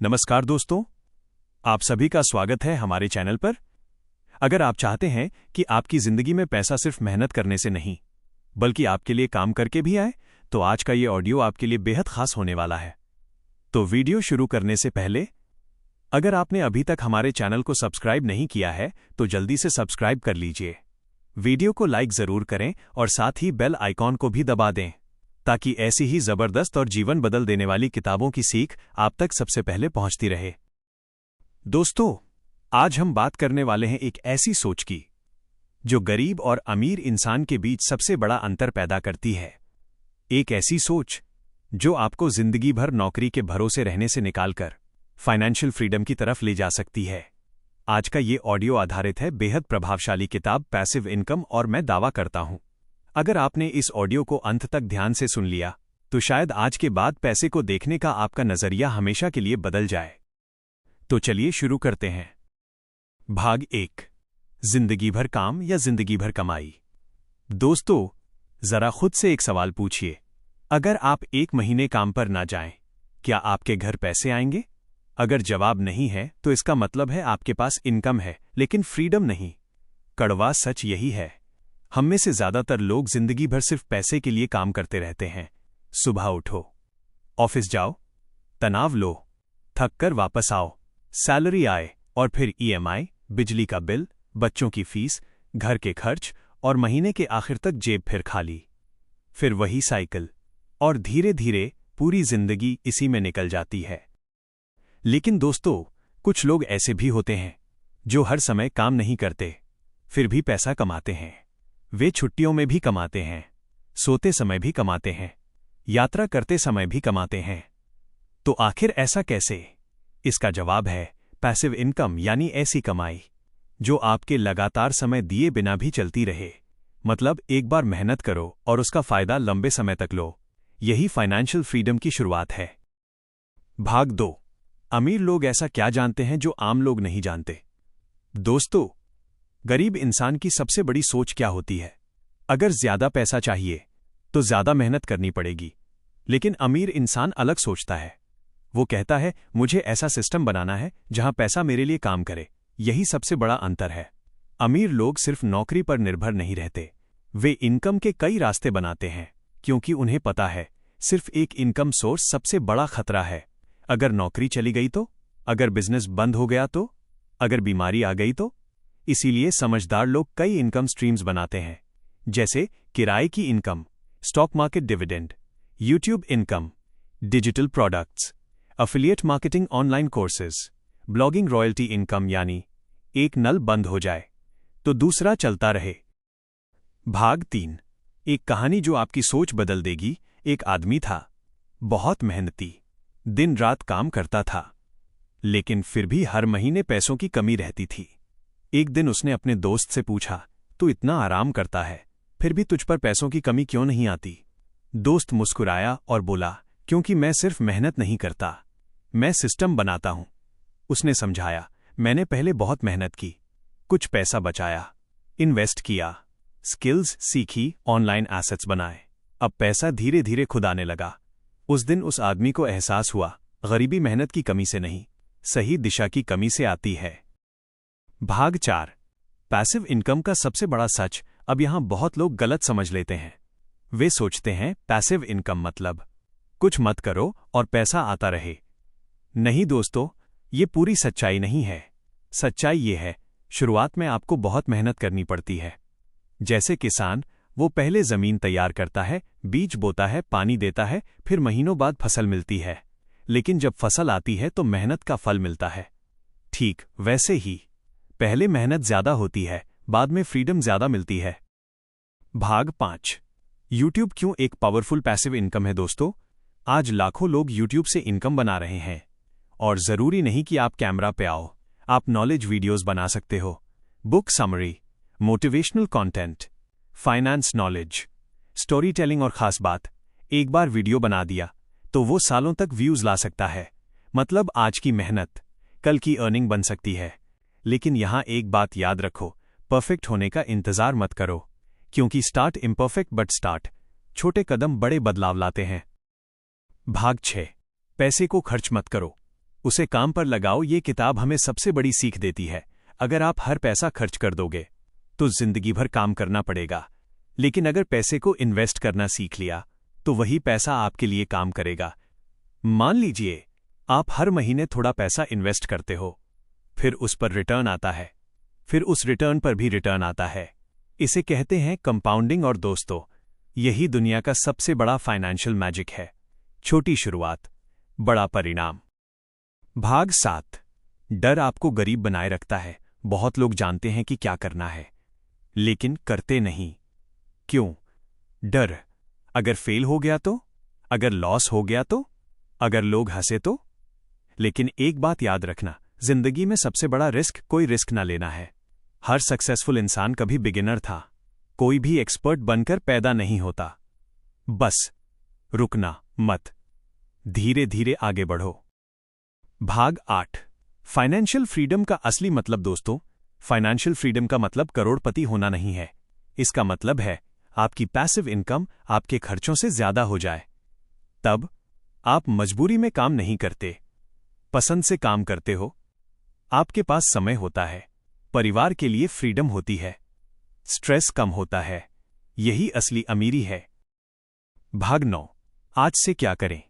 नमस्कार दोस्तों, आप सभी का स्वागत है हमारे चैनल पर। अगर आप चाहते हैं कि आपकी जिंदगी में पैसा सिर्फ मेहनत करने से नहीं बल्कि आपके लिए काम करके भी आए, तो आज का ये ऑडियो आपके लिए बेहद खास होने वाला है। तो वीडियो शुरू करने से पहले अगर आपने अभी तक हमारे चैनल को सब्सक्राइब नहीं किया है तो जल्दी से सब्सक्राइब कर लीजिए। वीडियो को लाइक जरूर करें और साथ ही बेल आइकॉन को भी दबा दें ताकि ऐसी ही जबरदस्त और जीवन बदल देने वाली किताबों की सीख आप तक सबसे पहले पहुंचती रहे। दोस्तों, आज हम बात करने वाले हैं एक ऐसी सोच की जो गरीब और अमीर इंसान के बीच सबसे बड़ा अंतर पैदा करती है। एक ऐसी सोच जो आपको जिंदगी भर नौकरी के भरोसे रहने से निकालकर फाइनेंशियल फ्रीडम की तरफ ले जा सकती है। आज का ये ऑडियो आधारित है बेहद प्रभावशाली किताब पैसिव इनकम, और मैं दावा करता हूं अगर आपने इस ऑडियो को अंत तक ध्यान से सुन लिया तो शायद आज के बाद पैसे को देखने का आपका नजरिया हमेशा के लिए बदल जाए। तो चलिए शुरू करते हैं। भाग 1, जिंदगी भर काम या जिंदगी भर कमाई। दोस्तों, जरा खुद से एक सवाल पूछिए, अगर आप 1 महीने काम पर ना जाएं, क्या आपके घर पैसे आएंगे? अगर जवाब नहीं है तो इसका मतलब है आपके पास इनकम है लेकिन फ्रीडम नहीं। कड़वा सच यही है, हम में से ज्यादातर लोग जिंदगी भर सिर्फ पैसे के लिए काम करते रहते हैं। सुबह उठो, ऑफिस जाओ, तनाव लो, थक कर वापस आओ, सैलरी आए और फिर ईएमआई, बिजली का बिल, बच्चों की फीस, घर के खर्च और महीने के आखिर तक जेब फिर खाली। फिर वही साइकिल और धीरे धीरे पूरी जिंदगी इसी में निकल जाती है। लेकिन दोस्तों, कुछ लोग ऐसे भी होते हैं जो हर समय काम नहीं करते फिर भी पैसा कमाते हैं। वे छुट्टियों में भी कमाते हैं, सोते समय भी कमाते हैं, यात्रा करते समय भी कमाते हैं। तो आखिर ऐसा कैसे? इसका जवाब है पैसिव इनकम, यानी ऐसी कमाई जो आपके लगातार समय दिए बिना भी चलती रहे। मतलब एक बार मेहनत करो और उसका फायदा लंबे समय तक लो। यही फाइनेंशियल फ्रीडम की शुरुआत है। भाग 2, अमीर लोग ऐसा क्या जानते हैं जो आम लोग नहीं जानते। दोस्तों, गरीब इंसान की सबसे बड़ी सोच क्या होती है? अगर ज्यादा पैसा चाहिए तो ज्यादा मेहनत करनी पड़ेगी। लेकिन अमीर इंसान अलग सोचता है। वो कहता है मुझे ऐसा सिस्टम बनाना है जहां पैसा मेरे लिए काम करे। यही सबसे बड़ा अंतर है। अमीर लोग सिर्फ नौकरी पर निर्भर नहीं रहते, वे इनकम के कई रास्ते बनाते हैं, क्योंकि उन्हें पता है सिर्फ एक इनकम सोर्स सबसे बड़ा खतरा है। अगर नौकरी चली गई तो, अगर बिजनेस बंद हो गया तो, अगर बीमारी आ गई तो। इसीलिए समझदार लोग कई इनकम स्ट्रीम्स बनाते हैं, जैसे किराए की income, stock market dividend, YouTube income, digital products, affiliate marketing, online courses, blogging, royalty income. यानी एक नल बंद हो जाए तो दूसरा चलता रहे। भाग 3, एक कहानी जो आपकी सोच बदल देगी। एक आदमी था, बहुत मेहनती, दिन रात काम करता था, लेकिन फिर भी हर महीने पैसों की कमी रहती थी। एक दिन उसने अपने दोस्त से पूछा, तू इतना आराम करता है फिर भी तुझ पर पैसों की कमी क्यों नहीं आती? दोस्त मुस्कुराया और बोला, क्योंकि मैं सिर्फ मेहनत नहीं करता, मैं सिस्टम बनाता हूं। उसने समझाया, मैंने पहले बहुत मेहनत की, कुछ पैसा बचाया, इन्वेस्ट किया, स्किल्स सीखी, ऑनलाइन एसेट्स बनाए, अब पैसा धीरे धीरे खुद आने लगा। उस दिन उस आदमी को एहसास हुआ, गरीबी मेहनत की कमी से नहीं, सही दिशा की कमी से आती है। भाग 4, पैसिव इनकम का सबसे बड़ा सच। अब यहां बहुत लोग गलत समझ लेते हैं। वे सोचते हैं पैसिव इनकम मतलब कुछ मत करो और पैसा आता रहे। नहीं दोस्तों, ये पूरी सच्चाई नहीं है। सच्चाई ये है, शुरुआत में आपको बहुत मेहनत करनी पड़ती है। जैसे किसान, वो पहले जमीन तैयार करता है, बीज बोता है, पानी देता है, फिर महीनों बाद फसल मिलती है। लेकिन जब फसल आती है तो मेहनत का फल मिलता है। ठीक वैसे ही पहले मेहनत ज्यादा होती है, बाद में फ्रीडम ज्यादा मिलती है। भाग 5, यूट्यूब क्यों एक पावरफुल पैसिव इनकम है। दोस्तों, आज लाखों लोग यूट्यूब से इनकम बना रहे हैं, और जरूरी नहीं कि आप कैमरा पे आओ। आप नॉलेज वीडियोस बना सकते हो, book summary, motivational content, finance knowledge, story telling. और खास बात, एक बार वीडियो बना दिया तो वो सालों तक व्यूज ला सकता है। मतलब आज की मेहनत कल की अर्निंग बन सकती है। लेकिन यहां एक बात याद रखो, परफेक्ट होने का इंतजार मत करो, क्योंकि स्टार्ट इम्परफेक्ट बट स्टार्ट। छोटे कदम बड़े बदलाव लाते हैं। भाग 6, पैसे को खर्च मत करो। उसे काम पर लगाओ। ये किताब हमें सबसे बड़ी सीख देती है। अगर आप हर पैसा खर्च कर दोगे तो जिंदगी भर काम करना पड़ेगा, लेकिन अगर पैसे को इन्वेस्ट करना सीख लिया तो वही पैसा आपके लिए काम करेगा। मान लीजिए आप हर महीने थोड़ा पैसा इन्वेस्ट करते हो, फिर उस पर रिटर्न आता है, फिर उस रिटर्न पर भी रिटर्न आता है। इसे कहते हैं कंपाउंडिंग। और दोस्तों, यही दुनिया का सबसे बड़ा फाइनेंशियल मैजिक है। छोटी शुरुआत, बड़ा परिणाम। भाग 7। डर आपको गरीब बनाए रखता है। बहुत लोग जानते हैं कि क्या करना है, लेकिन करते नहीं। क्यों? डर। अगर फेल हो गया तो? अगर लॉस हो गया तो? अगर लोग हंसे तो? लेकिन एक बात याद रखना, जिंदगी में सबसे बड़ा रिस्क कोई रिस्क ना लेना है। हर सक्सेसफुल इंसान कभी बिगिनर था। कोई भी एक्सपर्ट बनकर पैदा नहीं होता। बस रुकना मत, धीरे धीरे आगे बढ़ो। भाग 8। फाइनेंशियल फ्रीडम का असली मतलब। दोस्तों, फाइनेंशियल फ्रीडम का मतलब करोड़पति होना नहीं है। इसका मतलब है आपकी पैसिव इनकम आपके खर्चों से ज्यादा हो जाए। तब आप मजबूरी में काम नहीं करते, पसंद से काम करते हो। आपके पास समय होता है, परिवार के लिए फ्रीडम होती है, स्ट्रेस कम होता है। यही असली अमीरी है। भाग 9। आज से क्या करें?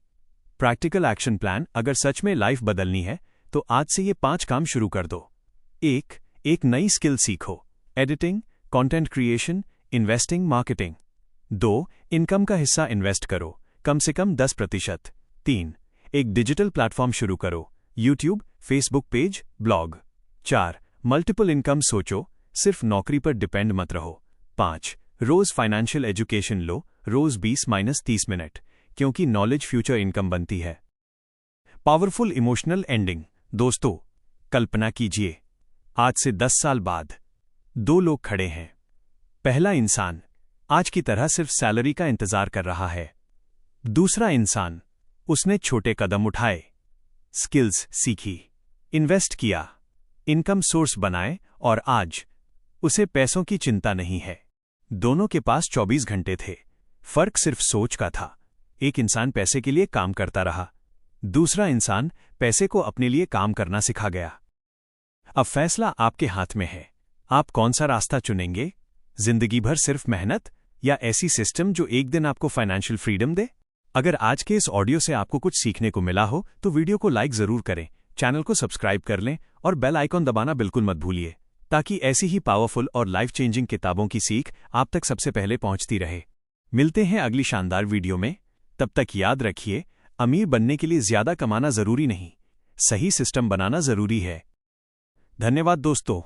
Practical action plan. अगर सच में लाइफ बदलनी है तो आज से ये 5 काम शुरू कर दो। 1. एक नई स्किल सीखो। Editing, content creation, investing, marketing. 2. Income का हिस्सा इन्वेस्ट करो, कम से कम 10%। 3. एक डिजिटल प्लेटफॉर्म शुरू करो, YouTube, Facebook page, blog. 4. Multiple income सोचो, सिर्फ नौकरी पर डिपेंड मत रहो। 5. रोज फाइनेंशियल एजुकेशन लो, रोज 20-30 मिनट, क्योंकि नॉलेज फ्यूचर इनकम बनती है। Powerful emotional ending. दोस्तों, कल्पना कीजिए, आज से 10 साल बाद 2 लोग खड़े हैं। पहला इंसान आज की तरह सिर्फ सैलरी का इंतजार कर रहा है। दूसरा इंसान, उसने छोटे कदम उठाए, स्किल्स सीखी, इन्वेस्ट किया, इनकम सोर्स बनाए, और आज उसे पैसों की चिंता नहीं है। दोनों के पास 24 घंटे थे। फर्क सिर्फ सोच का था। एक इंसान पैसे के लिए काम करता रहा, दूसरा इंसान पैसे को अपने लिए काम करना सिखा गया। अब फैसला आपके हाथ में है। आप कौन सा रास्ता चुनेंगे? जिंदगी भर सिर्फ मेहनत, या ऐसी सिस्टम जो एक दिन आपको फाइनेंशियल फ्रीडम दे? अगर आज के इस ऑडियो से आपको कुछ सीखने को मिला हो तो वीडियो को लाइक जरूर करें, चैनल को सब्सक्राइब कर लें और बेल आइकॉन दबाना बिल्कुल मत भूलिए, ताकि ऐसी ही पावरफुल और लाइफ चेंजिंग किताबों की सीख आप तक सबसे पहले पहुंचती रहे। मिलते हैं अगली शानदार वीडियो में। तब तक याद रखिए, अमीर बनने के लिए ज्यादा कमाना जरूरी नहीं, सही सिस्टम बनाना जरूरी है। धन्यवाद दोस्तों।